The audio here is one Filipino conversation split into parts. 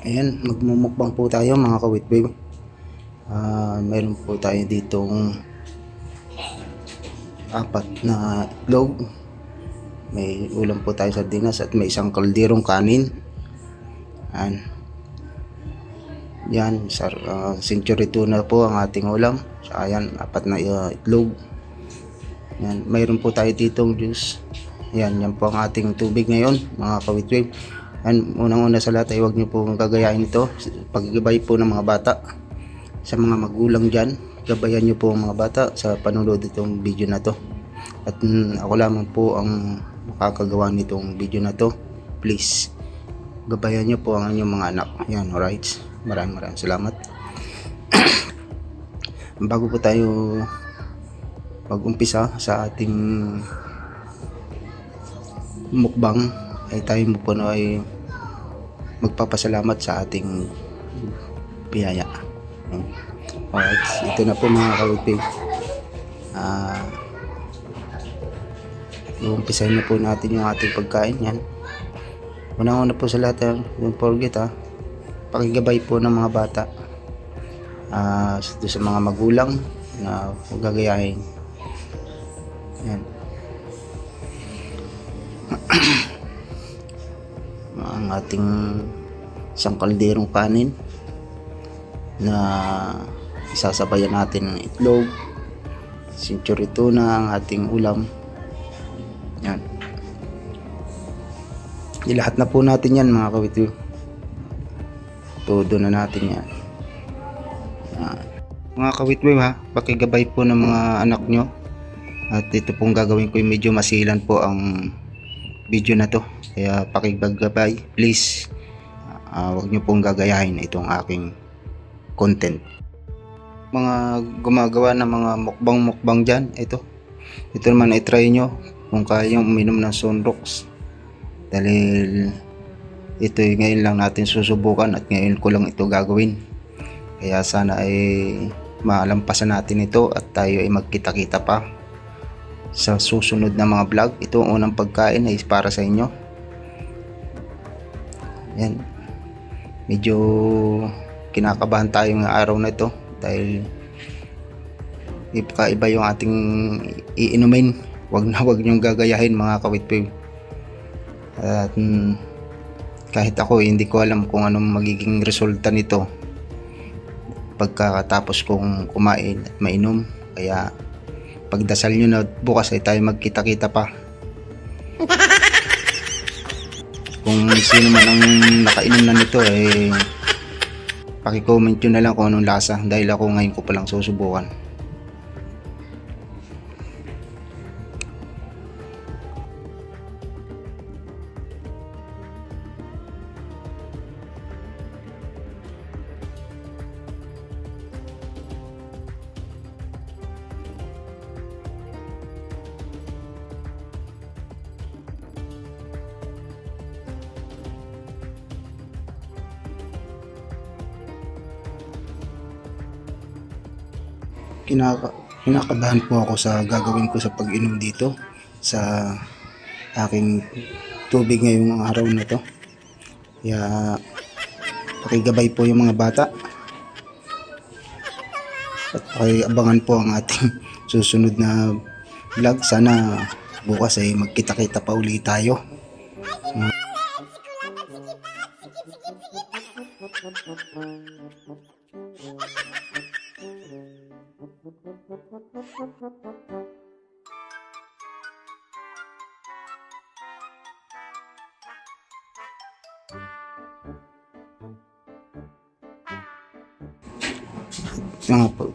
Ayan, magmumukbang po tayo mga kawitbib. Meron po tayo ditong apat na itlog. May ulam po tayo sa sardinas at may isang kalderong kanin. Yan, century tuna po ang ating ulam. So, ayan, apat na itlog. Yan, mayroon po tayo ditong juice. Yan po ang ating tubig ngayon mga kawitbib. Unang-una sa lahat ay huwag niyo po gagayahin ito. Paggabay po ng mga bata sa mga magulang dyan, gabayan niyo po ang mga bata sa panonood itong video na to. At ako lamang po ang makakagawa nitong video na to. Please, gabayan niyo po ang inyong mga anak. Yan, alright. Maraming salamat. Bago po tayo mag-umpisa sa ating mukbang, ay tayo po na ay magpapasalamat sa ating biyaya. Alright, ito na po mga kawitbib. Umpisahin na po natin yung ating pagkain. Yan, una po sa lahat, don't forget pakigabay po ng mga bata sa mga magulang na huwag gagayahin. Yan. Ang ating isang kalderong kanin na isasabayan natin ng itlog, century tuna ang ating ulam. Yan, ilahat na po natin yan mga kawitbib. Todo na natin yan. Mga kawitbib, pakigabay po ng mga anak nyo. At ito pong gagawin ko, medyo masilan po ang video na to, kaya pakigbagabay please. Huwag nyo pong gagayahin itong aking content. Mga gumagawa ng mga mukbang dyan, ito naman ay try nyo kung kaya yung uminom ng Sunrox, dahil ito ngayon lang natin susubukan at ngayon ko lang ito gagawin, kaya sana ay malampasan natin ito at tayo ay magkita-kita pa sa susunod na mga vlog. Ito ang unang pagkain ay para sa inyo. Yan, medyo kinakabahan tayo ng araw na ito dahil ipakaiba yung ating iinumin. Wag niyong gagayahin mga kawitbib. At kahit ako hindi ko alam kung anong magiging resulta nito pagkatapos kong kumain at mainom, kaya pagdasal nyo na bukas ay tayo magkita-kita pa. Kung sino man ang nakainom na nito ay paki-comment nyo na lang kung anong lasa, dahil ako ngayon ko palang susubukan. Kinakabahan po ako sa gagawin ko sa pag-inom dito sa aking tubig ngayong araw na to, kaya pakigabay po yung mga bata at pakiabangan po ang ating susunod na vlog. Sana bukas ay magkita-kita pa uli tayo.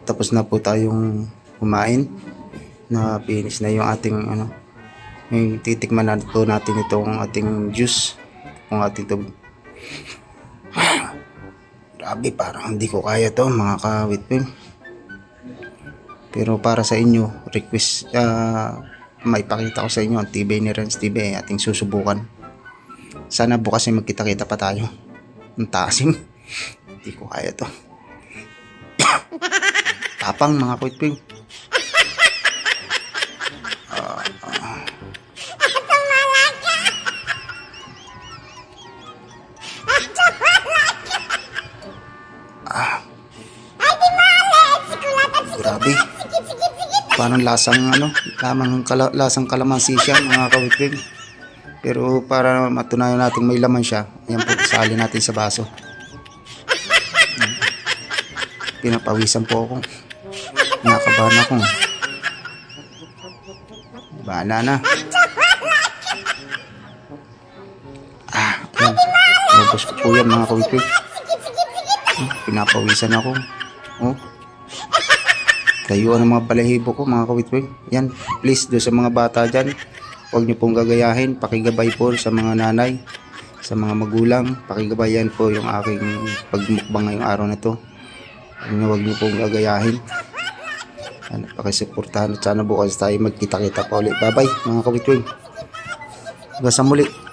Tapos na po tayong kumain, na finish na yung ating yung titikman na po natin itong ating juice, yung ating tubig. Grabe, parang hindi ko kaya to mga kawitbib, pero para sa inyo request, maipakita ko sa inyo ang tibay ni Renz TV, ating susubukan. Sana bukas ay magkita-kita pa tayo. Ang taasim, hindi ko kaya to. Tapang mga kawitbib. Grabe. Parang lasang ano, lasang kalamansi siya mga kawitwing. Pero para matunayan natin may laman siya, ayan po, sali natin sa baso. Pinapawisan po ako. Nakabahan ako. Bahala na. Ayan. Lubos ko po yan mga kawitwing. Pinapawisan ako. Oh. Tayuan ang mga balahibo ko mga kawitwing. Yan, please do sa mga bata dyan, huwag nyo pong gagayahin. Pakigabay po sa mga nanay, sa mga magulang. Pakigabayan po yung aking pagmukbang ngayong araw na to. Huwag nyo pong gagayahin. Pakisuportahan at sana bukas tayo magkita-kita pa ulit. Bye bye mga kawitwing. Hanggang sa muli.